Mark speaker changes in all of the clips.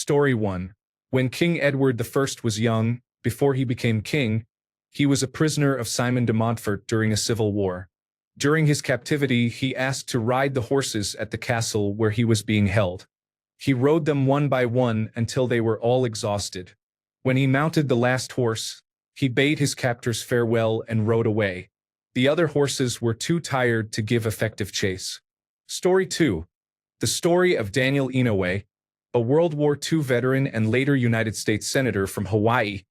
Speaker 1: Story 1. When King Edward I was young, before he became king, he was a prisoner of Simon de Montfort during a civil war. During his captivity, he asked to ride the horses at the castle where he was being held. He rode them one by one until they were all exhausted. When he mounted the last horse, he bade his captors farewell and rode away. The other horses were too tired to give effective chase. Story 2. The story of Daniel Inouye, a World War II veteran and later United States Senator from Hawaii,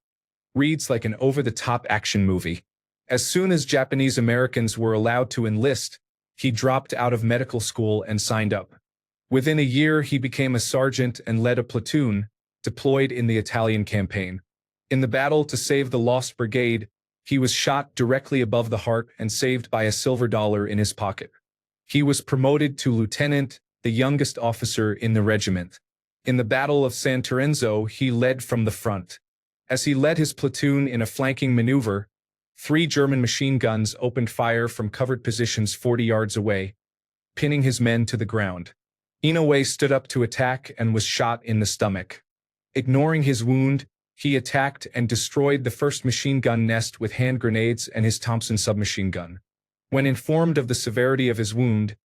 Speaker 1: reads like an over-the-top action movie. As soon as Japanese Americans were allowed to enlist, he dropped out of medical school and signed up. Within a year, he became a sergeant and led a platoon deployed in the Italian campaign. In the battle to save the Lost Brigade, he was shot directly above the heart and saved by a silver dollar in his pocket. He was promoted to lieutenant, the youngest officer in the regiment. In the Battle of San Terenzo, he led from the front. As he led his platoon in a flanking maneuver, 3 German machine guns opened fire from covered positions 40 yards away, pinning his men to the ground. Inouye stood up to attack and was shot in the stomach. Ignoring his wound, he attacked and destroyed the first machine gun nest with hand grenades and his Thompson submachine gun. When informed of the severity of his wound,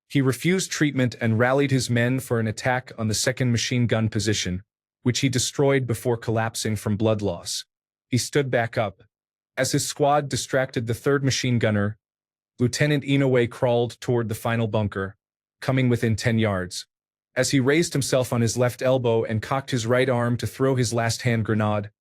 Speaker 1: he refused treatment and rallied his men for an attack on the second machine gun position, which he destroyed before collapsing from blood loss. He stood back up. As his squad distracted the third machine gunner, Lieutenant Inouye crawled toward the final bunker, coming within 10 yards. As he raised himself on his left elbow and cocked his right arm to throw his last hand grenade,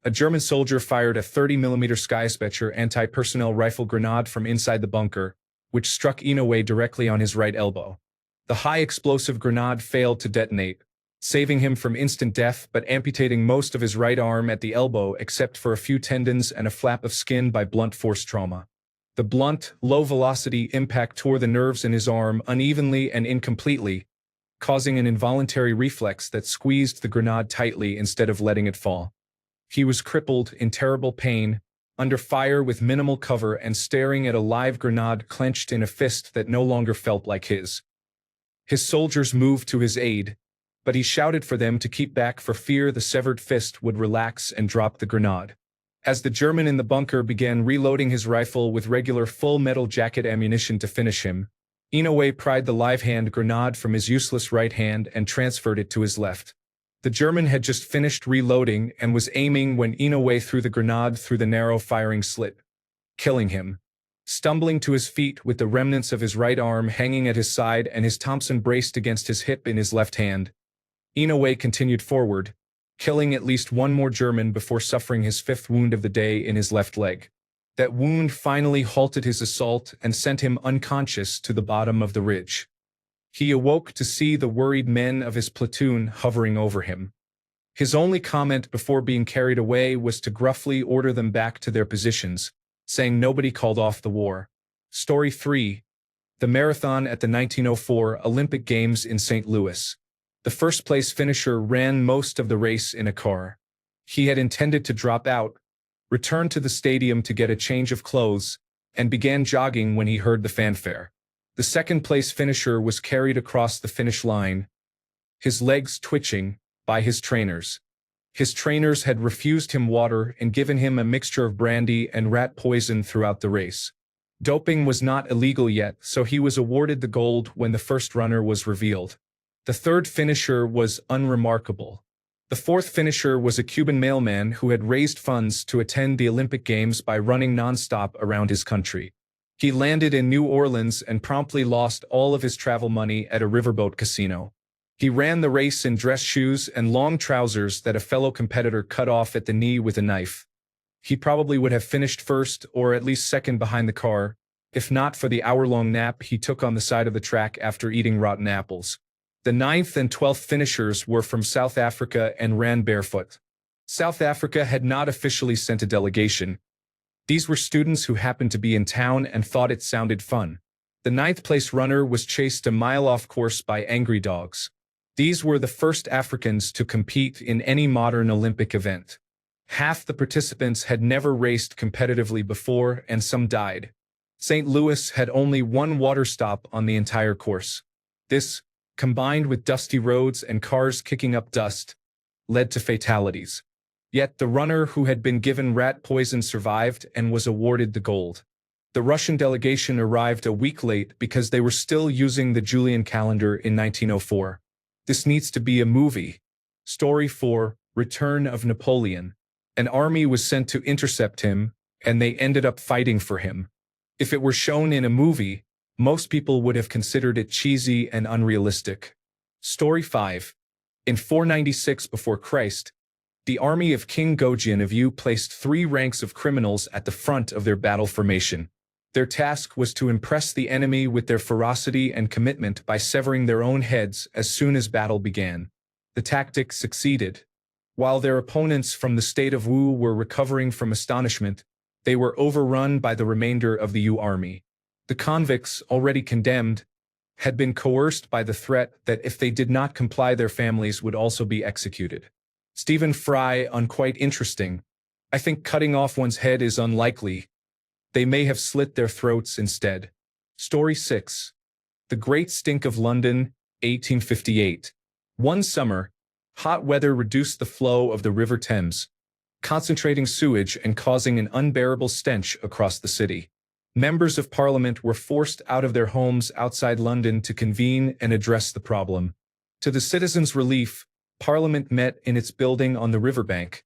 Speaker 1: a German soldier fired a 30mm Skyspitzer anti-personnel rifle grenade from inside the bunker, which struck Inouye directly on his right elbow. The high-explosive grenade failed to detonate, saving him from instant death but amputating most of his right arm at the elbow except for a few tendons and a flap of skin by blunt force trauma. The blunt, low-velocity impact tore the nerves in his arm unevenly and incompletely, causing an involuntary reflex that squeezed the grenade tightly instead of letting it fall. He was crippled, in terrible pain, under fire with minimal cover and staring at a live grenade clenched in a fist that no longer felt like his. His soldiers moved to his aid, but he shouted for them to keep back for fear the severed fist would relax and drop the grenade. As the German in the bunker began reloading his rifle with regular full metal jacket ammunition to finish him, Inouye pried the live hand grenade from his useless right hand and transferred it to his left. The German had just finished reloading and was aiming when Inouye threw the grenade through the narrow firing slit, killing him. Stumbling to his feet with the remnants of his right arm hanging at his side and his Thompson braced against his hip in his left hand, Inouye continued forward, killing at least one more German before suffering his 5th wound of the day in his left leg. That wound finally halted his assault and sent him unconscious to the bottom of the ridge. He awoke to see the worried men of his platoon hovering over him. His only comment before being carried away was to gruffly order them back to their positions, saying nobody called off the war. Story 3. The marathon at the 1904 Olympic Games in St. Louis. The first-place finisher ran most of the race in a car. He had intended to drop out, returned to the stadium to get a change of clothes, and began jogging when he heard the fanfare. The second-place finisher was carried across the finish line, his legs twitching, by his trainers. His trainers had refused him water and given him a mixture of brandy and rat poison throughout the race. Doping was not illegal yet, so he was awarded the gold when the first runner was revealed. The third finisher was unremarkable. The fourth finisher was a Cuban mailman who had raised funds to attend the Olympic Games by running nonstop around his country. He landed in New Orleans and promptly lost all of his travel money at a riverboat casino. He ran the race in dress shoes and long trousers that a fellow competitor cut off at the knee with a knife. He probably would have finished first or at least second behind the car, if not for the hour-long nap he took on the side of the track after eating rotten apples. The 9th and 12th finishers were from South Africa and ran barefoot. South Africa had not officially sent a delegation. These were students who happened to be in town and thought it sounded fun. The 9th-place runner was chased a mile off course by angry dogs. These were the first Africans to compete in any modern Olympic event. Half the participants had never raced competitively before, and some died. St. Louis had only one water stop on the entire course. This, combined with dusty roads and cars kicking up dust, led to fatalities. Yet the runner who had been given rat poison survived and was awarded the gold. The Russian delegation arrived a week late because they were still using the Julian calendar in 1904. This needs to be a movie. Story 4: Return of Napoleon. An army was sent to intercept him, and they ended up fighting for him. If it were shown in a movie, most people would have considered it cheesy and unrealistic. Story 5. In 496 before Christ, the army of King Gojin of Yu placed 3 ranks of criminals at the front of their battle formation. Their task was to impress the enemy with their ferocity and commitment by severing their own heads as soon as battle began. The tactic succeeded. While their opponents from the state of Wu were recovering from astonishment, they were overrun by the remainder of the Yu army. The convicts, already condemned, had been coerced by the threat that if they did not comply, their families would also be executed. Stephen Fry, quite interesting. I think cutting off one's head is unlikely. They may have slit their throats instead. Story 6. The Great Stink of London, 1858. One summer, hot weather reduced the flow of the River Thames, concentrating sewage and causing an unbearable stench across the city. Members of Parliament were forced out of their homes outside London to convene and address the problem. To the citizens' relief, Parliament met in its building on the riverbank,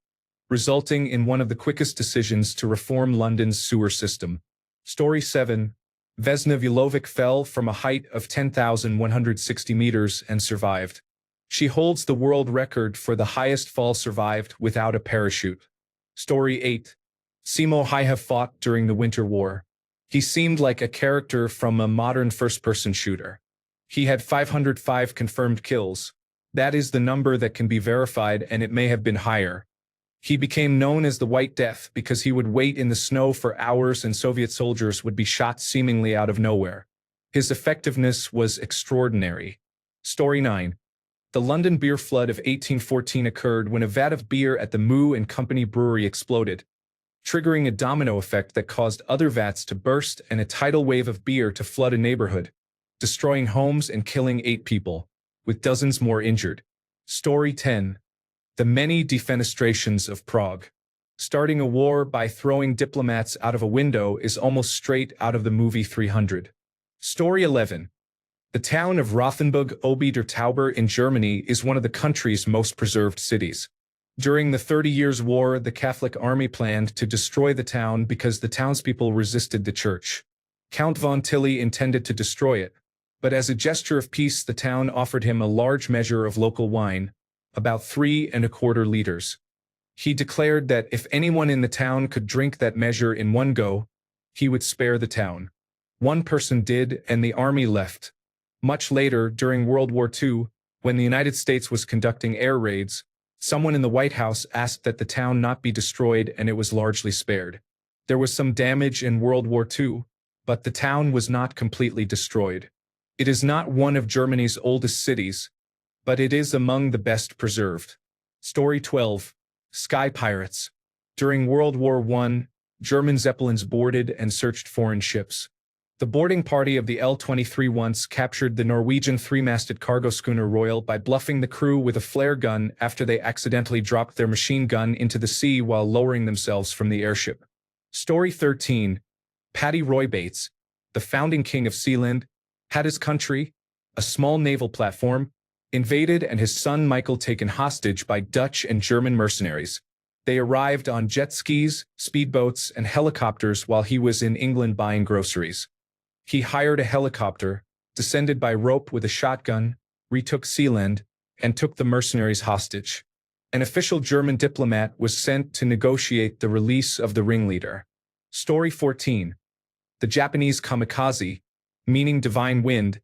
Speaker 1: resulting in one of the quickest decisions to reform London's sewer system. Story 7. Vesna Vulovic fell from a height of 10,160 meters and survived. She holds the world record for the highest fall survived without a parachute. Story 8. Simo Häyhä fought during the Winter War. He seemed like a character from a modern first-person shooter. He had 505 confirmed kills. That is the number that can be verified, and it may have been higher. He became known as the White Death because he would wait in the snow for hours and Soviet soldiers would be shot seemingly out of nowhere. His effectiveness was extraordinary. Story 9. The London beer flood of 1814 occurred when a vat of beer at the Moo and Company brewery exploded, triggering a domino effect that caused other vats to burst and a tidal wave of beer to flood a neighborhood, destroying homes and killing 8 people, with dozens more injured. Story 10. The many defenestrations of Prague. Starting a war by throwing diplomats out of a window is almost straight out of the movie 300. Story 11. The town of Rothenburg ob der Tauber in Germany is one of the country's most preserved cities. During the 30 Years' War, the Catholic army planned to destroy the town because the townspeople resisted the church. Count von Tilly intended to destroy it, but as a gesture of peace, the town offered him a large measure of local wine, about 3¼ liters. He declared that if anyone in the town could drink that measure in one go, he would spare the town. One person did, and the army left. Much later, during World War II, when the United States was conducting air raids, someone in the White House asked that the town not be destroyed, and it was largely spared. There was some damage in World War II, but the town was not completely destroyed. It is not one of Germany's oldest cities, but it is among the best preserved. Story 12. Sky Pirates. During World War I, German Zeppelins boarded and searched foreign ships. The boarding party of the L-23 once captured the Norwegian 3-masted cargo schooner Royal by bluffing the crew with a flare gun after they accidentally dropped their machine gun into the sea while lowering themselves from the airship. Story 13. Paddy Roy Bates, the founding king of Sealand, had his country, a small naval platform, invaded and his son Michael taken hostage by Dutch and German mercenaries. They arrived on jet skis, speedboats, and helicopters while he was in England buying groceries. He hired a helicopter, descended by rope with a shotgun, retook Sealand, and took the mercenaries hostage. An official German diplomat was sent to negotiate the release of the ringleader. Story 14. The Japanese kamikaze, meaning divine wind,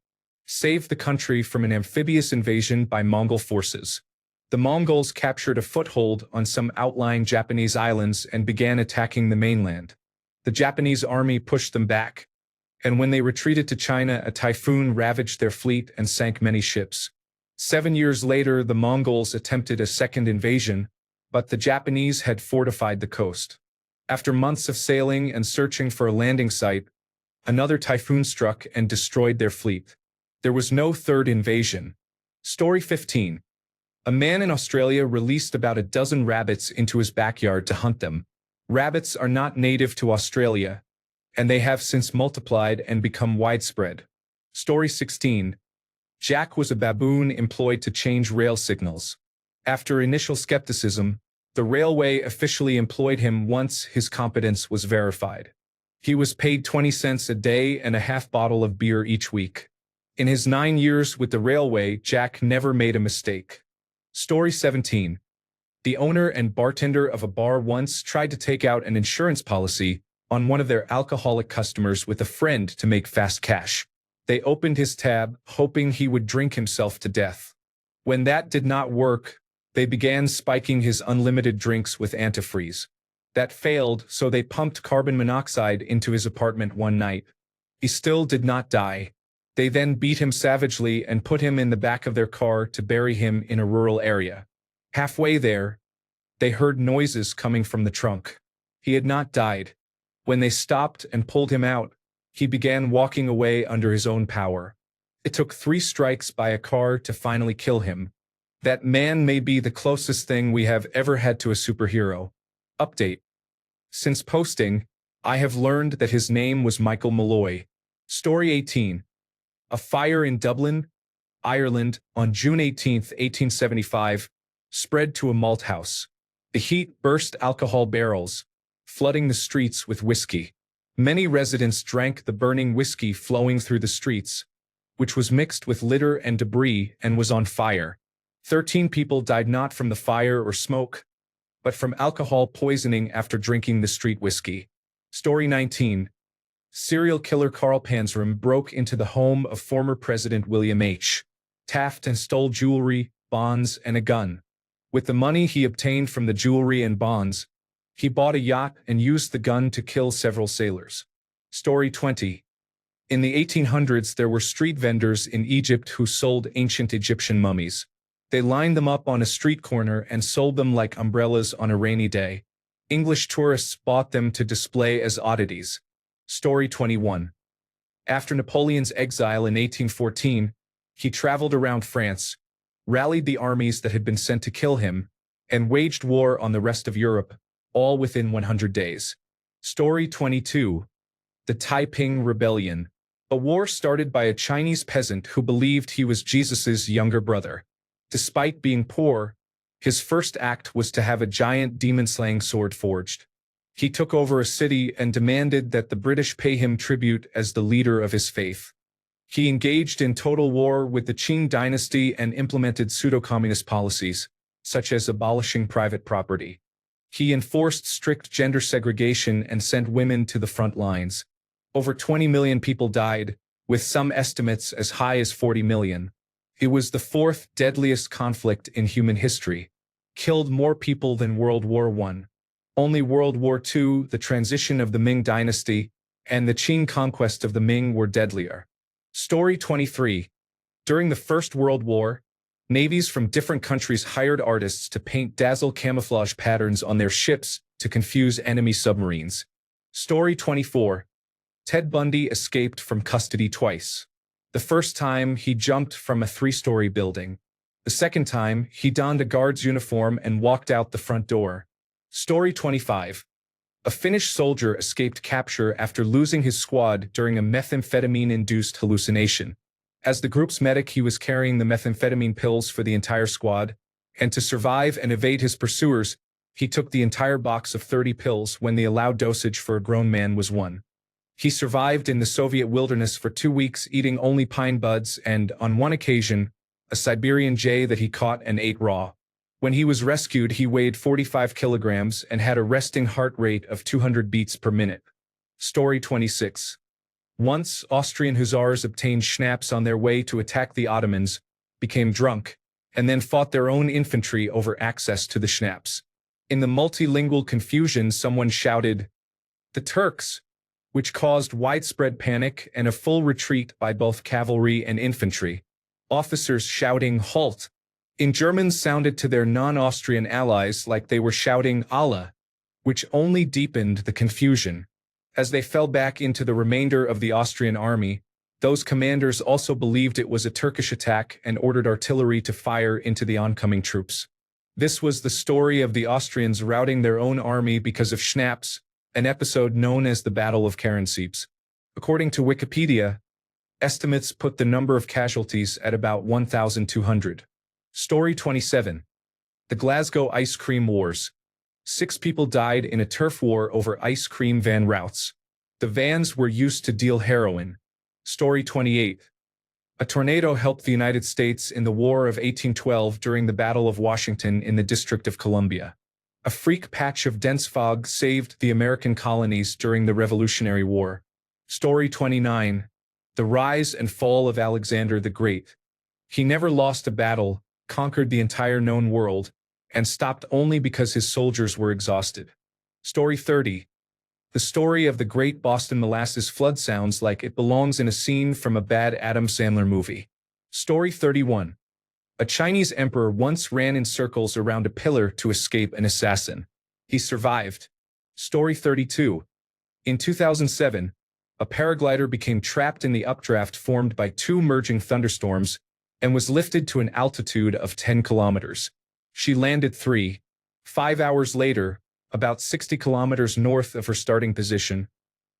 Speaker 1: saved the country from an amphibious invasion by Mongol forces. The Mongols captured a foothold on some outlying Japanese islands and began attacking the mainland. The Japanese army pushed them back, and when they retreated to China, a typhoon ravaged their fleet and sank many ships. 7 years later, the Mongols attempted a second invasion, but the Japanese had fortified the coast. After months of sailing and searching for a landing site, another typhoon struck and destroyed their fleet. There was no third invasion. Story 15. A man in Australia released about a dozen rabbits into his backyard to hunt them. Rabbits are not native to Australia, and they have since multiplied and become widespread. Story 16. Jack was a baboon employed to change rail signals. After initial skepticism, the railway officially employed him once his competence was verified. He was paid 20 cents a day and a half bottle of beer each week. In his 9 years with the railway, Jack never made a mistake. Story 17. The owner and bartender of a bar once tried to take out an insurance policy on one of their alcoholic customers with a friend to make fast cash. They opened his tab, hoping he would drink himself to death. When that did not work, they began spiking his unlimited drinks with antifreeze. That failed, so they pumped carbon monoxide into his apartment one night. He still did not die. They then beat him savagely and put him in the back of their car to bury him in a rural area. Halfway there, they heard noises coming from the trunk. He had not died. When they stopped and pulled him out, he began walking away under his own power. It took 3 strikes by a car to finally kill him. That man may be the closest thing we have ever had to a superhero. Update. Since posting, I have learned that his name was Michael Malloy. Story 18. A fire in Dublin, Ireland, on June 18, 1875, spread to a malt house. The heat burst alcohol barrels, flooding the streets with whiskey. Many residents drank the burning whiskey flowing through the streets, which was mixed with litter and debris and was on fire. 13 people died not from the fire or smoke, but from alcohol poisoning after drinking the street whiskey. Story 19. Serial killer Carl Panzram broke into the home of former President William H. Taft and stole jewelry, bonds, and a gun. With the money he obtained from the jewelry and bonds, he bought a yacht and used the gun to kill several sailors. Story 20. In the 1800s, there were street vendors in Egypt who sold ancient Egyptian mummies. They lined them up on a street corner and sold them like umbrellas on a rainy day. English tourists bought them to display as oddities. Story 21. After Napoleon's exile in 1814, he traveled around France, rallied the armies that had been sent to kill him, and waged war on the rest of Europe, all within 100 days. Story 22. The Taiping Rebellion. A war started by a Chinese peasant who believed he was Jesus's younger brother. Despite being poor, his first act was to have a giant demon-slaying sword forged. He took over a city and demanded that the British pay him tribute as the leader of his faith. He engaged in total war with the Qing dynasty and implemented pseudo-communist policies, such as abolishing private property. He enforced strict gender segregation and sent women to the front lines. Over 20 million people died, with some estimates as high as 40 million. It was the 4th deadliest conflict in human history, killed more people than World War I. Only World War II, the transition of the Ming dynasty, and the Qing conquest of the Ming were deadlier. Story 23. During the First World War, navies from different countries hired artists to paint dazzle camouflage patterns on their ships to confuse enemy submarines. Story 24. Ted Bundy escaped from custody twice. The first time, he jumped from a 3-story building. The second time, he donned a guard's uniform and walked out the front door. Story 25. A Finnish soldier escaped capture after losing his squad during a methamphetamine-induced hallucination. As the group's medic, he was carrying the methamphetamine pills for the entire squad, and to survive and evade his pursuers, he took the entire box of 30 pills when the allowed dosage for a grown man was 1. He survived in the Soviet wilderness for 2 weeks, eating only pine buds and, on one occasion, a Siberian jay that he caught and ate raw. When he was rescued, he weighed 45 kilograms and had a resting heart rate of 200 beats per minute. Story 26. Once, Austrian hussars obtained schnapps on their way to attack the Ottomans, became drunk, and then fought their own infantry over access to the schnapps. In the multilingual confusion, someone shouted, "The Turks!" which caused widespread panic and a full retreat by both cavalry and infantry. Officers shouting "Halt!" in German sounded to their non-Austrian allies like they were shouting "Allah!", which only deepened the confusion. As they fell back into the remainder of the Austrian army, Those commanders also believed it was a Turkish attack and ordered artillery to fire into the oncoming troops. This was the story of the Austrians routing their own army because of schnapps, an episode known as the Battle of Karansieps. According to Wikipedia, estimates put the number of casualties at about 1,200. Story 27. The Glasgow Ice Cream Wars. 6 people died in a turf war over ice cream van routes. The vans were used to deal heroin. Story 28. A tornado helped the United States in the War of 1812 during the Battle of Washington in the District of Columbia. A freak patch of dense fog saved the American colonies during the Revolutionary War. Story 29. The rise and fall of Alexander the Great. He never lost a battle, conquered the entire known world, and stopped only because his soldiers were exhausted. Story 30. The story of the Great Boston Molasses Flood sounds like it belongs in a scene from a bad Adam Sandler movie. Story 31. A Chinese emperor once ran in circles around a pillar to escape an assassin. He survived. Story 32. In 2007, a paraglider became trapped in the updraft formed by 2 merging thunderstorms and was lifted to an altitude of 10 kilometers. She landed 3.5 hours later, about 60 kilometers north of her starting position,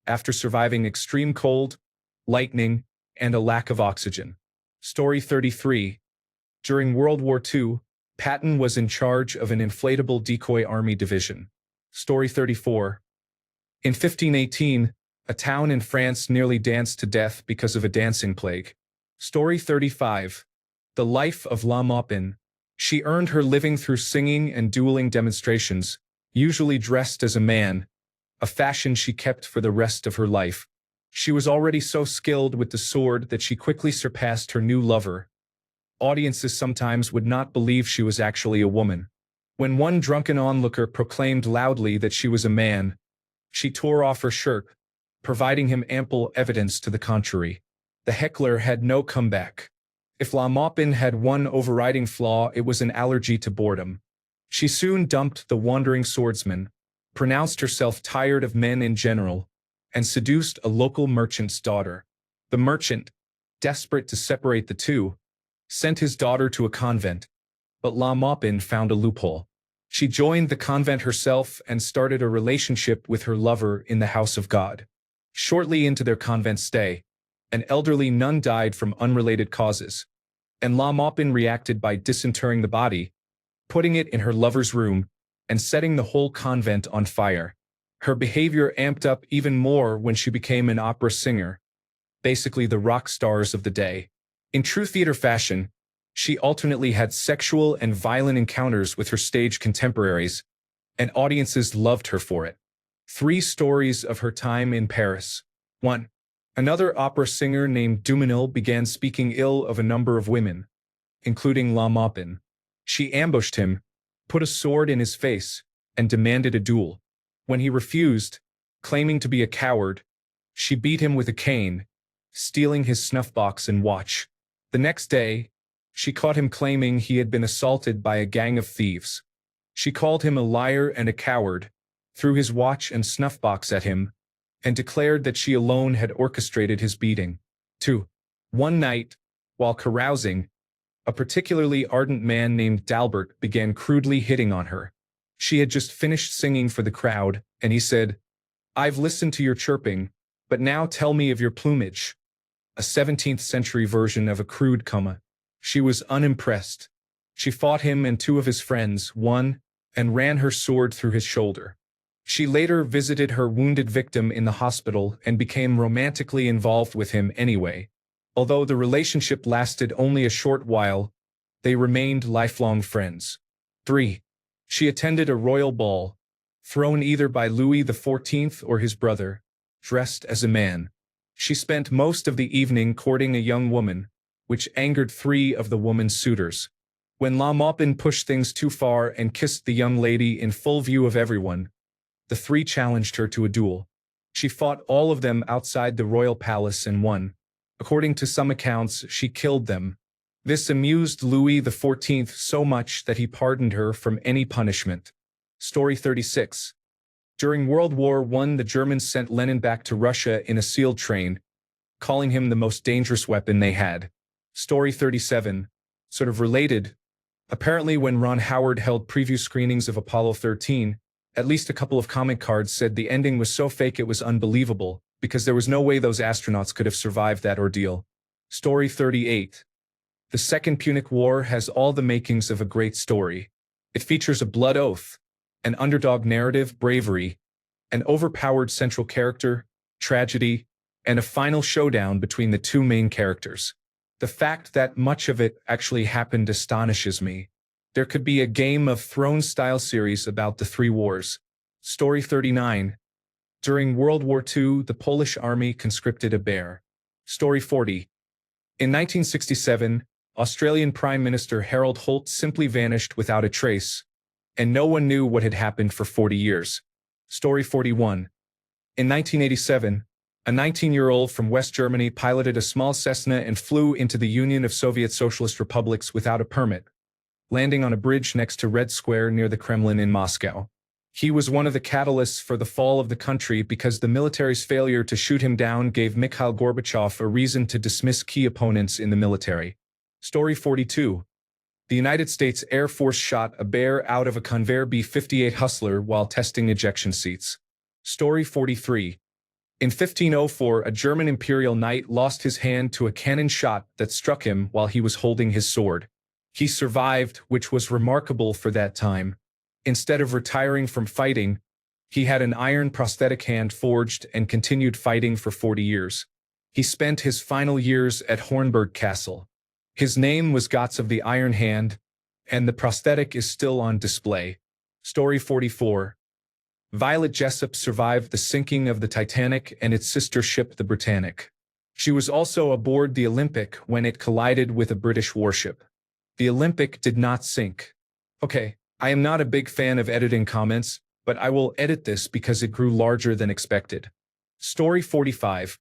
Speaker 1: after surviving extreme cold, lightning, and a lack of oxygen. Story 33. During World War II, Patton was in charge of an inflatable decoy army division. Story 34. In 1518, a town in France nearly danced to death because of a dancing plague. Story 35. The life of La Maupin. She earned her living through singing and dueling demonstrations, usually dressed as a man, a fashion she kept for the rest of her life. She was already so skilled with the sword that she quickly surpassed her new lover. Audiences sometimes would not believe she was actually a woman. When one drunken onlooker proclaimed loudly that she was a man, she tore off her shirt, providing him ample evidence to the contrary. The heckler had no comeback. If La Maupin had one overriding flaw, it was an allergy to boredom. She soon dumped the wandering swordsman, pronounced herself tired of men in general, and seduced a local merchant's daughter. The merchant, desperate to separate the two, sent his daughter to a convent, but La Maupin found a loophole. She joined the convent herself and started a relationship with her lover in the house of God. Shortly into their convent stay, an elderly nun died from unrelated causes, and La Maupin reacted by disinterring the body, putting it in her lover's room, and setting the whole convent on fire. Her behavior amped up even more when she became an opera singer, basically the rock stars of the day. In true theater fashion, she alternately had sexual and violent encounters with her stage contemporaries, and audiences loved her for it. 3 stories of her time in Paris. 1. Another opera singer named Duminil began speaking ill of a number of women, including La Maupin. She ambushed him, put a sword in his face, and demanded a duel. When he refused, claiming to be a coward, she beat him with a cane, stealing his snuff box and watch. The next day, she caught him claiming he had been assaulted by a gang of thieves. She called him a liar and a coward, threw his watch and snuff box at him, and declared that she alone had orchestrated his beating. 2. One night, while carousing, a particularly ardent man named Dalbert began crudely hitting on her. She had just finished singing for the crowd, and he said, "I've listened to your chirping, but now tell me of your plumage." A 17th century version of a crude comma. She was unimpressed. She fought him and 2 of his friends, won, and ran her sword through his shoulder. She later visited her wounded victim in the hospital and became romantically involved with him anyway. Although the relationship lasted only a short while, they remained lifelong friends. 3. She attended a royal ball, thrown either by Louis XIV or his brother, dressed as a man. She spent most of the evening courting a young woman, which angered 3 of the woman's suitors. When La Maupin pushed things too far and kissed the young lady in full view of everyone, the 3 challenged her to a duel. She fought all of them outside the royal palace and won. According to some accounts, she killed them. This amused Louis XIV so much that he pardoned her from any punishment. Story 36. During World War I, the Germans sent Lenin back to Russia in a sealed train, calling him the most dangerous weapon they had. Story 37. Sort of related. Apparently when Ron Howard held preview screenings of Apollo 13, at least a couple of comment cards said the ending was so fake it was unbelievable, because there was no way those astronauts could have survived that ordeal. Story 38. The Second Punic War has all the makings of a great story. It features a blood oath, an underdog narrative, bravery, an overpowered central character, tragedy, and a final showdown between the two main characters. The fact that much of it actually happened astonishes me. There could be a Game of Thrones-style series about the three wars. Story 39. During World War II, the Polish army conscripted a bear. Story 40. In 1967, Australian Prime Minister Harold Holt simply vanished without a trace, and no one knew what had happened for 40 years. Story 41. In 1987, a 19-year-old from West Germany piloted a small Cessna and flew into the Union of Soviet Socialist Republics without a permit, landing on a bridge next to Red Square near the Kremlin in Moscow. He was one of the catalysts for the fall of the country because the military's failure to shoot him down gave Mikhail Gorbachev a reason to dismiss key opponents in the military. Story 42. The United States Air Force shot a bear out of a Convair B-58 Hustler while testing ejection seats. Story 43. In 1504, a German imperial knight lost his hand to a cannon shot that struck him while he was holding his sword. He survived, which was remarkable for that time. Instead of retiring from fighting, he had an iron prosthetic hand forged and continued fighting for 40 years. He spent his final years at Hornburg Castle. His name was Gots of the Iron Hand, and the prosthetic is still on display. Story 44. Violet Jessup survived the sinking of the Titanic and its sister ship, the Britannic. She was also aboard the Olympic when it collided with a British warship. The Olympic did not sink. Okay, I am not a big fan of editing comments, but I will edit this because it grew larger than expected. Story 45.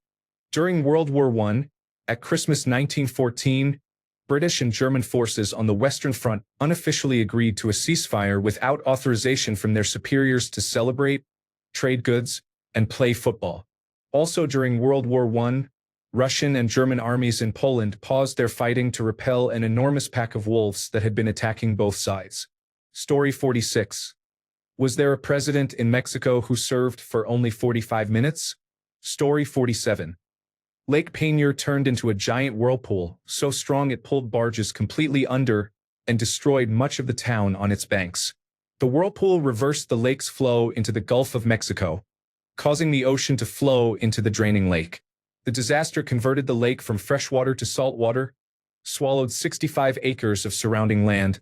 Speaker 1: During World War I, at Christmas 1914, British and German forces on the Western Front unofficially agreed to a ceasefire without authorization from their superiors to celebrate, trade goods, and play football. Also during World War I, Russian and German armies in Poland paused their fighting to repel an enormous pack of wolves that had been attacking both sides. Story 46. Was there a president in Mexico who served for only 45 minutes? Story 47. Lake Peigneur turned into a giant whirlpool, so strong it pulled barges completely under and destroyed much of the town on its banks. The whirlpool reversed the lake's flow into the Gulf of Mexico, causing the ocean to flow into the draining lake. The disaster converted the lake from freshwater to saltwater, swallowed 65 acres of surrounding land,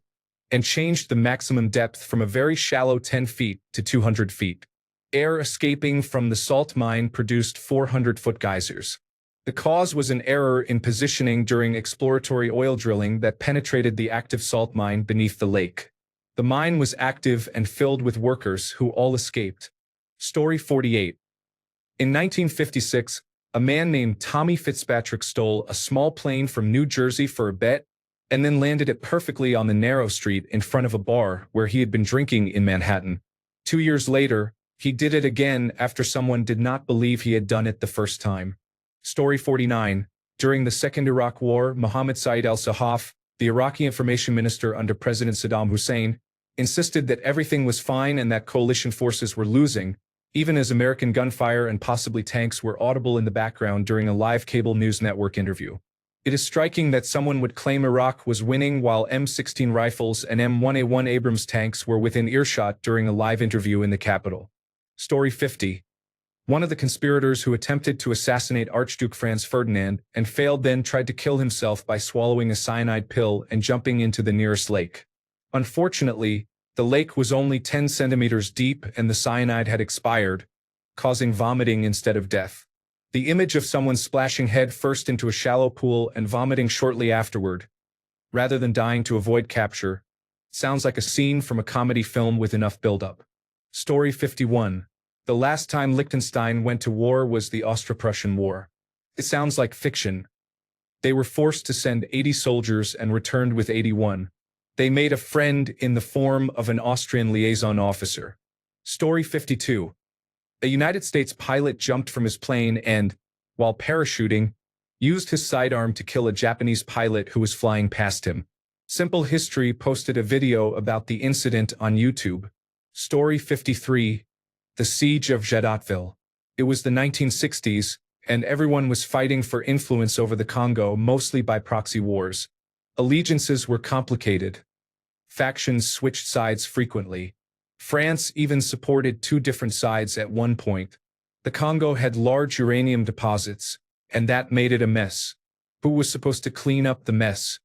Speaker 1: and changed the maximum depth from a very shallow 10 feet to 200 feet. Air escaping from the salt mine produced 400-foot geysers. The cause was an error in positioning during exploratory oil drilling that penetrated the active salt mine beneath the lake. The mine was active and filled with workers who all escaped. Story 48. In 1956, a man named Tommy Fitzpatrick stole a small plane from New Jersey for a bet and then landed it perfectly on the narrow street in front of a bar where he had been drinking in Manhattan. 2 years later, he did it again after someone did not believe he had done it the first time. Story 49. During the Second Iraq War, Mohammed Saeed al-Sahaf, the Iraqi information minister under President Saddam Hussein, insisted that everything was fine and that coalition forces were losing, even as American gunfire and possibly tanks were audible in the background during a live cable news network interview. It is striking that someone would claim Iraq was winning while M16 rifles and M1A1 Abrams tanks were within earshot during a live interview in the Capitol. Story 50. One of the conspirators who attempted to assassinate Archduke Franz Ferdinand and failed then tried to kill himself by swallowing a cyanide pill and jumping into the nearest lake. Unfortunately, the lake was only 10 centimeters deep and the cyanide had expired, causing vomiting instead of death. The image of someone splashing head first into a shallow pool and vomiting shortly afterward, rather than dying to avoid capture, sounds like a scene from a comedy film with enough buildup. Story 51. The last time Liechtenstein went to war was the Austro-Prussian War. It sounds like fiction. They were forced to send 80 soldiers and returned with 81. They made a friend in the form of an Austrian liaison officer. Story 52. A United States pilot jumped from his plane and, while parachuting, used his sidearm to kill a Japanese pilot who was flying past him. Simple History posted a video about the incident on YouTube. Story 53. The Siege of Jadotville. It was the 1960s, and everyone was fighting for influence over the Congo, mostly by proxy wars. Allegiances were complicated. Factions switched sides frequently. France even supported two different sides at one point. The Congo had large uranium deposits, and that made it a mess. Who was supposed to clean up the mess?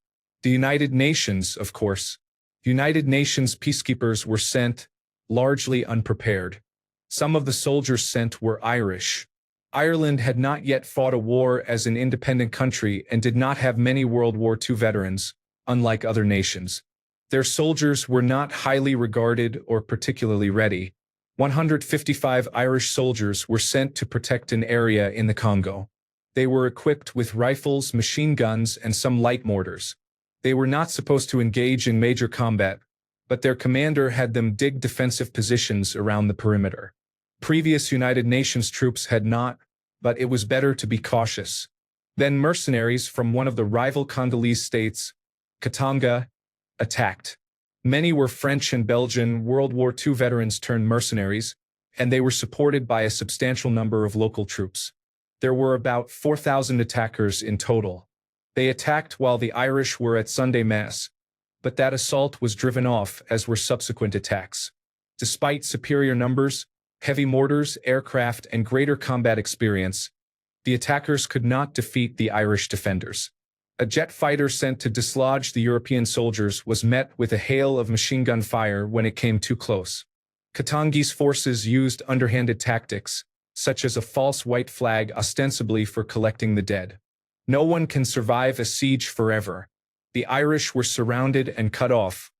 Speaker 1: The United Nations, of course. United Nations peacekeepers were sent, largely unprepared. Some of the soldiers sent were Irish. Ireland had not yet fought a war as an independent country and did not have many World War II veterans, unlike other nations. Their soldiers were not highly regarded or particularly ready. 155 Irish soldiers were sent to protect an area in the Congo. They were equipped with rifles, machine guns, and some light mortars. They were not supposed to engage in major combat, but their commander had them dig defensive positions around the perimeter. Previous United Nations troops had not, but it was better to be cautious. Then mercenaries from one of the rival Congolese states, Katanga, attacked. Many were French and Belgian World War II veterans turned mercenaries, and they were supported by a substantial number of local troops. There were about 4,000 attackers in total. They attacked while the Irish were at Sunday Mass, but that assault was driven off, as were subsequent attacks. Despite superior numbers, heavy mortars, aircraft, and greater combat experience, the attackers could not defeat the Irish defenders. A jet fighter sent to dislodge the European soldiers was met with a hail of machine gun fire when it came too close. Katangi's forces used underhanded tactics, such as a false white flag ostensibly for collecting the dead. No one can survive a siege forever. The Irish were surrounded and cut off.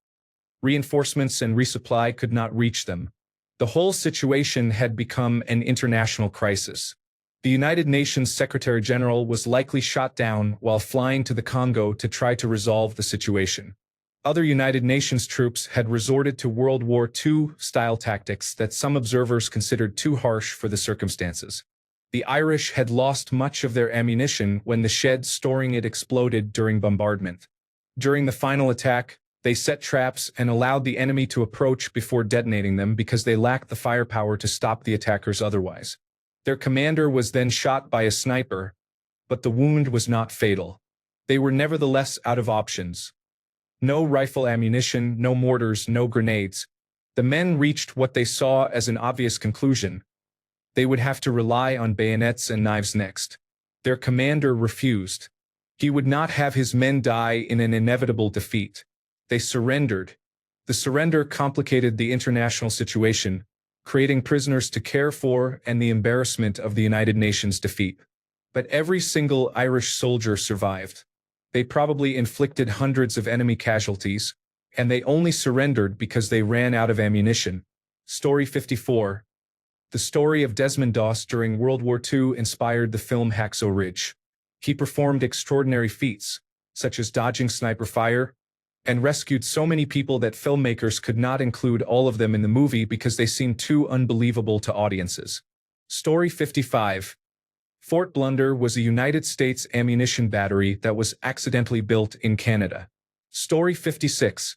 Speaker 1: Reinforcements and resupply could not reach them. The whole situation had become an international crisis. The United Nations Secretary-General was likely shot down while flying to the Congo to try to resolve the situation. Other United Nations troops had resorted to World War II-style tactics that some observers considered too harsh for the circumstances. The Irish had lost much of their ammunition when the shed storing it exploded during bombardment. During the final attack, they set traps and allowed the enemy to approach before detonating them because they lacked the firepower to stop the attackers otherwise. Their commander was then shot by a sniper, but the wound was not fatal. They were nevertheless out of options. No rifle ammunition, no mortars, no grenades. The men reached what they saw as an obvious conclusion. They would have to rely on bayonets and knives next. Their commander refused. He would not have his men die in an inevitable defeat. They surrendered. The surrender complicated the international situation, creating prisoners to care for and the embarrassment of the United Nations defeat. But every single Irish soldier survived. They probably inflicted hundreds of enemy casualties, and they only surrendered because they ran out of ammunition. Story 54. The story of Desmond Doss during World War II inspired the film Hacksaw Ridge. He performed extraordinary feats, such as dodging sniper fire, and rescued so many people that filmmakers could not include all of them in the movie because they seemed too unbelievable to audiences. Story 55. Fort Blunder was a United States ammunition battery that was accidentally built in Canada. Story 56.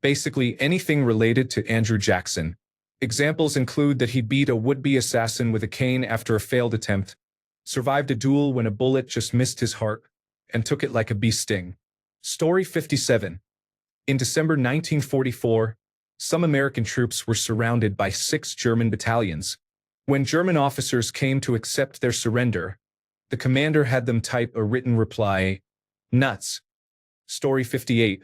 Speaker 1: Basically anything related to Andrew Jackson. Examples include that he beat a would-be assassin with a cane after a failed attempt, survived a duel when a bullet just missed his heart, and took it like a bee sting. Story 57. In December 1944, some American troops were surrounded by 6 German battalions. When German officers came to accept their surrender, the commander had them type a written reply, "Nuts." Story 58.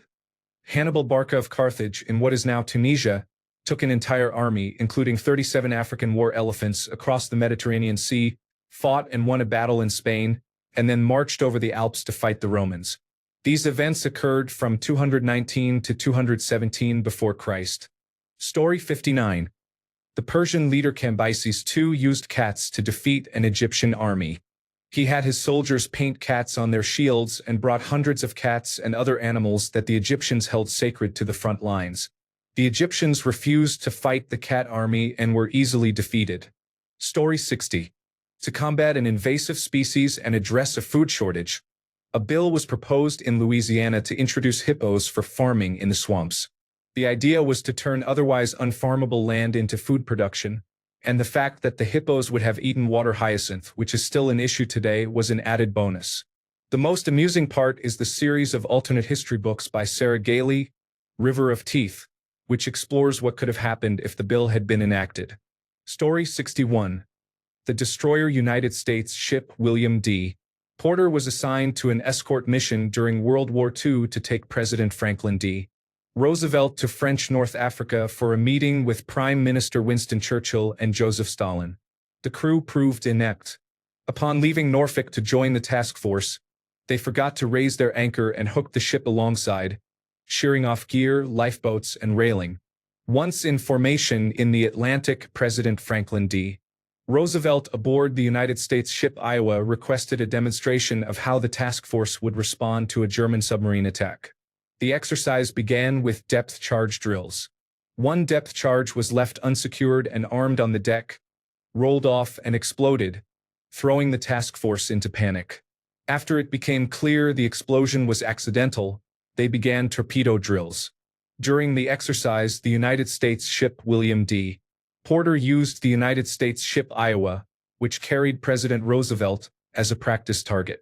Speaker 1: Hannibal Barca of Carthage, in what is now Tunisia, took an entire army, including 37 African war elephants, across the Mediterranean Sea, fought and won a battle in Spain, and then marched over the Alps to fight the Romans. These events occurred from 219 to 217 before Christ. Story 59. The Persian leader Cambyses II used cats to defeat an Egyptian army. He had his soldiers paint cats on their shields and brought hundreds of cats and other animals that the Egyptians held sacred to the front lines. The Egyptians refused to fight the cat army and were easily defeated. Story 60. To combat an invasive species and address a food shortage, a bill was proposed in Louisiana to introduce hippos for farming in the swamps. The idea was to turn otherwise unfarmable land into food production, and the fact that the hippos would have eaten water hyacinth, which is still an issue today, was an added bonus. The most amusing part is the series of alternate history books by Sarah Gailey, River of Teeth, which explores what could have happened if the bill had been enacted. Story 61. The destroyer United States ship William D. Porter was assigned to an escort mission during World War II to take President Franklin D. Roosevelt to French North Africa for a meeting with Prime Minister Winston Churchill and Joseph Stalin. The crew proved inept. Upon leaving Norfolk to join the task force, they forgot to raise their anchor and hooked the ship alongside, shearing off gear, lifeboats, and railing. Once in formation in the Atlantic, President Franklin D. Roosevelt aboard the United States ship Iowa requested a demonstration of how the task force would respond to a German submarine attack. The exercise began with depth charge drills. One depth charge was left unsecured and armed on the deck, rolled off and exploded, throwing the task force into panic. After it became clear the explosion was accidental, they began torpedo drills. During the exercise, the United States ship William D. Porter used the United States ship Iowa, which carried President Roosevelt, as a practice target.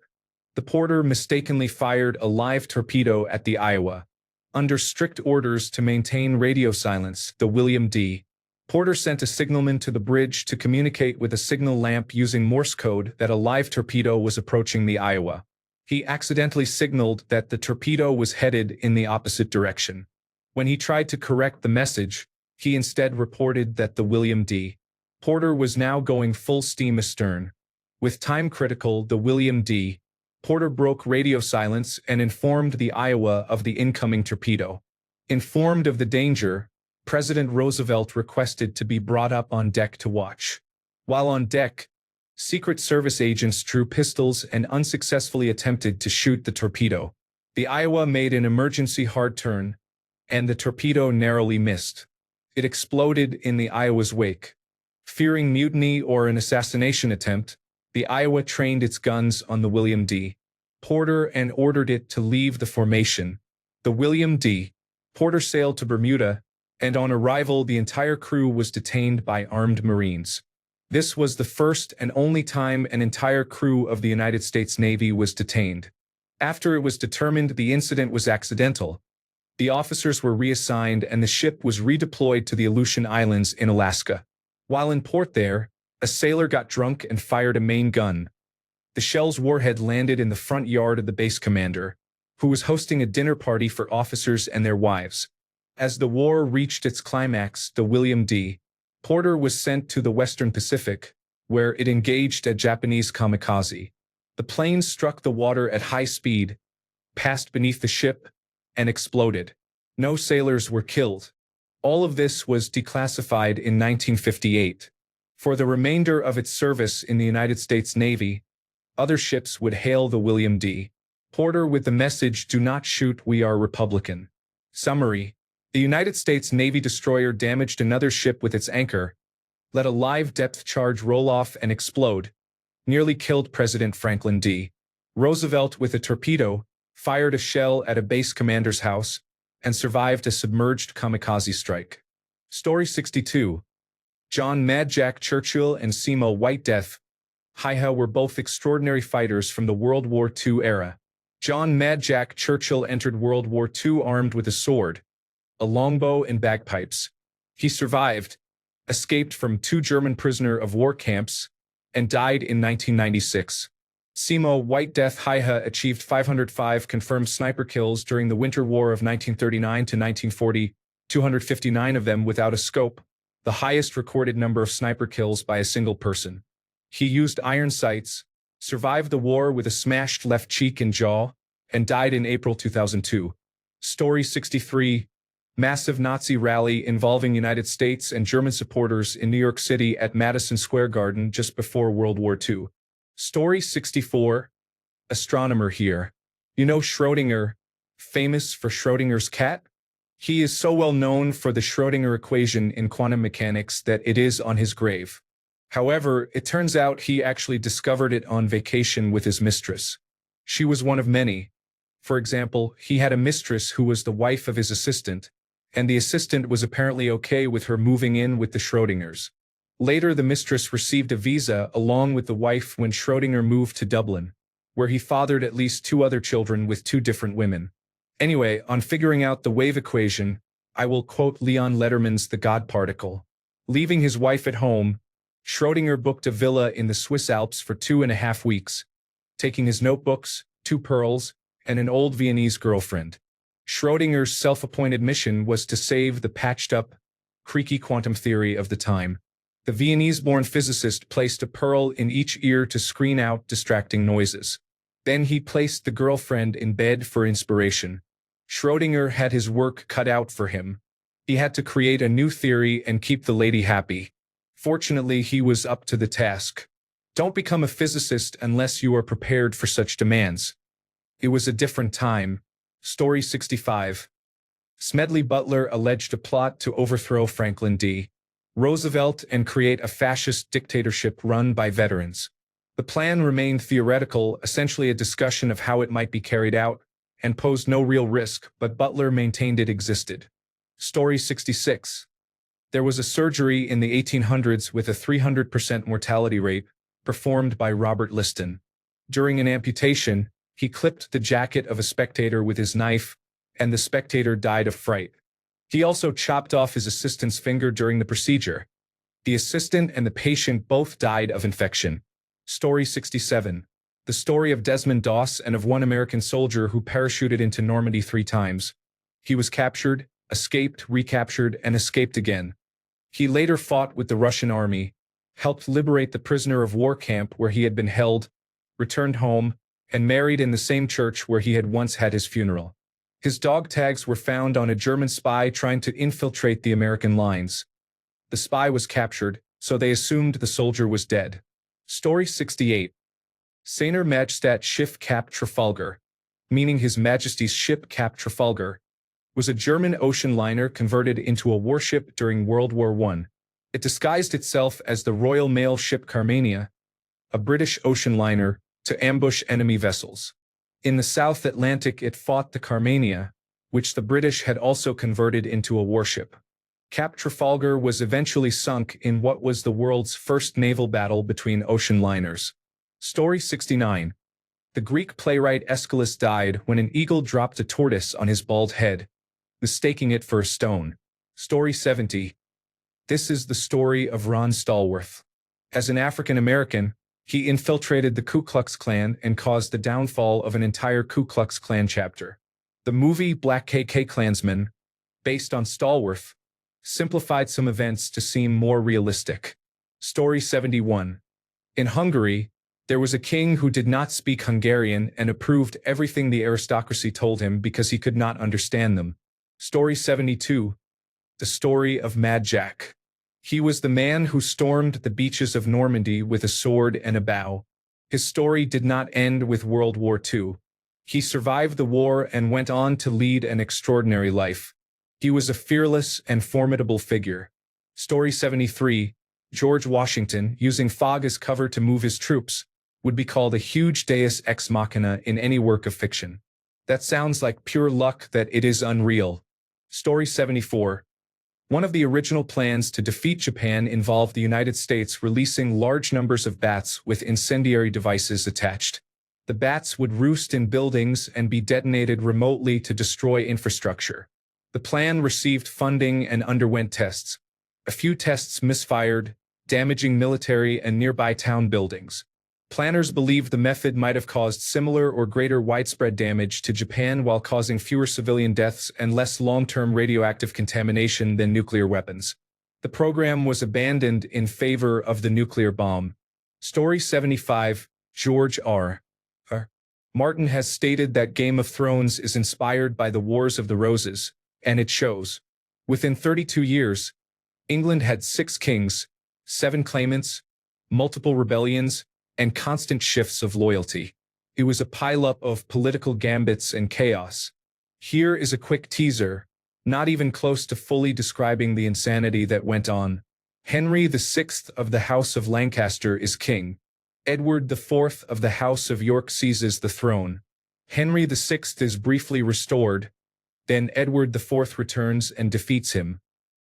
Speaker 1: The Porter mistakenly fired a live torpedo at the Iowa. Under strict orders to maintain radio silence, the William D. Porter sent a signalman to the bridge to communicate with a signal lamp using Morse code that a live torpedo was approaching the Iowa. He accidentally signaled that the torpedo was headed in the opposite direction. When he tried to correct the message, he instead reported that the William D. Porter was now going full steam astern. With time critical, the William D. Porter broke radio silence and informed the Iowa of the incoming torpedo. Informed of the danger, President Roosevelt requested to be brought up on deck to watch. While on deck, Secret Service agents drew pistols and unsuccessfully attempted to shoot the torpedo. The Iowa made an emergency hard turn, and the torpedo narrowly missed. It exploded in the Iowa's wake. Fearing mutiny or an assassination attempt, the Iowa trained its guns on the William D. Porter and ordered it to leave the formation. The William D. Porter sailed to Bermuda, and on arrival the entire crew was detained by armed Marines. This was the first and only time an entire crew of the United States Navy was detained. After it was determined the incident was accidental, the officers were reassigned and the ship was redeployed to the Aleutian Islands in Alaska. While in port there, a sailor got drunk and fired a main gun. The shell's warhead landed in the front yard of the base commander, who was hosting a dinner party for officers and their wives. As the war reached its climax, the William D. Porter was sent to the Western Pacific, where it engaged a Japanese kamikaze. The plane struck the water at high speed, passed beneath the ship, and exploded. No sailors were killed. All of this was declassified in 1958. For the remainder of its service in the United States Navy, other ships would hail the William D. Porter with the message, "Do not shoot, we are Republican." Summary: the United States Navy destroyer damaged another ship with its anchor, let a live depth charge roll off and explode, nearly killed President Franklin D. Roosevelt with a torpedo, fired a shell at a base commander's house, and survived a submerged kamikaze strike. Story 62. John Mad Jack Churchill and Seymour White Death Hi-Ha were both extraordinary fighters from the World War II era. John Mad Jack Churchill entered World War II armed with a sword, a longbow and bagpipes. He survived, escaped from 2 German prisoner of war camps, and died in 1996. Seymour White Death Hi-Ha achieved 505 confirmed sniper kills during the Winter War of 1939 to 1940, 259 of them without a scope, the highest recorded number of sniper kills by a single person. He used iron sights, survived the war with a smashed left cheek and jaw, and died in April 2002. Story 63. Massive Nazi rally involving United States and German supporters in New York City at Madison Square Garden just before World War II. Story 64. Astronomer here. You know Schrödinger, famous for Schrödinger's cat? He is so well known for the Schrödinger equation in quantum mechanics that it is on his grave. However, it turns out he actually discovered it on vacation with his mistress. She was one of many. For example, he had a mistress who was the wife of his assistant, and the assistant was apparently okay with her moving in with the Schrödingers. Later, the mistress received a visa along with the wife when Schrödinger moved to Dublin, where he fathered at least 2 other children with 2 different women. Anyway, on figuring out the wave equation, I will quote Leon Letterman's The God Particle. Leaving his wife at home, Schrödinger booked a villa in the Swiss Alps for 2.5 weeks, taking his notebooks, 2 pearls, and an old Viennese girlfriend. Schrödinger's self-appointed mission was to save the patched-up, creaky quantum theory of the time. The Viennese-born physicist placed a pearl in each ear to screen out distracting noises. Then he placed the girlfriend in bed for inspiration. Schrödinger had his work cut out for him. He had to create a new theory and keep the lady happy. Fortunately, he was up to the task. Don't become a physicist unless you are prepared for such demands. It was a different time. Story 65. Smedley Butler alleged a plot to overthrow Franklin D. Roosevelt and create a fascist dictatorship run by veterans. The plan remained theoretical, essentially a discussion of how it might be carried out, and posed no real risk, but Butler maintained it existed. Story 66. There was a surgery in the 1800s with a 300% mortality rate, performed by Robert Liston. During an amputation, he clipped the jacket of a spectator with his knife, and the spectator died of fright. He also chopped off his assistant's finger during the procedure. The assistant and the patient both died of infection. Story 67. The story of Desmond Doss and of one American soldier who parachuted into Normandy 3 times. He was captured, escaped, recaptured, and escaped again. He later fought with the Russian army, helped liberate the prisoner of war camp where he had been held, returned home, and married in the same church where he had once had his funeral. His dog tags were found on a German spy trying to infiltrate the American lines. The spy was captured, so they assumed the soldier was dead. Story 68. Seiner Majestat Schiff Cap Trafalgar, meaning His Majesty's Ship Cap Trafalgar, was a German ocean liner converted into a warship during World War I. It disguised itself as the Royal Mail ship Carmania, a British ocean liner, to ambush enemy vessels. In the South Atlantic it fought the Carmania, which the British had also converted into a warship. Cap Trafalgar was eventually sunk in what was the world's first naval battle between ocean liners. Story 69. The Greek playwright Aeschylus died when an eagle dropped a tortoise on his bald head, mistaking it for a stone. Story 70. This is the story of Ron Stallworth. As an African American, he infiltrated the Ku Klux Klan and caused the downfall of an entire Ku Klux Klan chapter. The movie Black KK Klansman, based on Stallworth, simplified some events to seem more realistic. Story 71. In Hungary, there was a king who did not speak Hungarian and approved everything the aristocracy told him because he could not understand them. Story 72. The story of Mad Jack. He was the man who stormed the beaches of Normandy with a sword and a bow. His story did not end with World War II. He survived the war and went on to lead an extraordinary life. He was a fearless and formidable figure. Story 73. George Washington, using fog as cover to move his troops, would be called a huge deus ex machina in any work of fiction. That sounds like pure luck that it is unreal. Story 74. One of the original plans to defeat Japan involved the United States releasing large numbers of bats with incendiary devices attached. The bats would roost in buildings and be detonated remotely to destroy infrastructure. The plan received funding and underwent tests. A few tests misfired, damaging military and nearby town buildings. Planners believed the method might have caused similar or greater widespread damage to Japan while causing fewer civilian deaths and less long-term radioactive contamination than nuclear weapons. The program was abandoned in favor of the nuclear bomb. Story 75. George R. Martin has stated that Game of Thrones is inspired by the Wars of the Roses, and it shows. Within 32 years, England had 6 kings, 7 claimants, multiple rebellions, and constant shifts of loyalty. It was a pileup of political gambits and chaos. Here is a quick teaser, not even close to fully describing the insanity that went on. Henry VI of the House of Lancaster is king. Edward IV of the House of York seizes the throne. Henry VI is briefly restored. Then Edward IV returns and defeats him.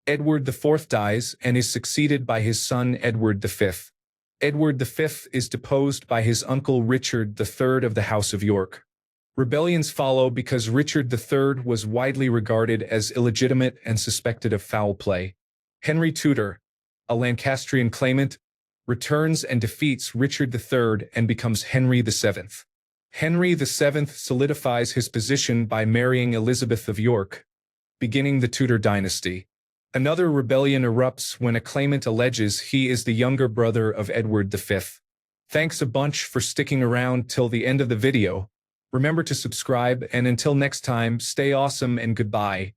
Speaker 1: Edward IV dies and is succeeded by his son Edward V. Edward V is deposed by his uncle Richard III of the House of York. Rebellions follow because Richard III was widely regarded as illegitimate and suspected of foul play. Henry Tudor, a Lancastrian claimant, returns and defeats Richard III and becomes Henry VII. Henry VII solidifies his position by marrying Elizabeth of York, beginning the Tudor dynasty. Another rebellion erupts when a claimant alleges he is the younger brother of Edward V. Thanks a bunch for sticking around till the end of the video. Remember to subscribe, and until next time, stay awesome and goodbye.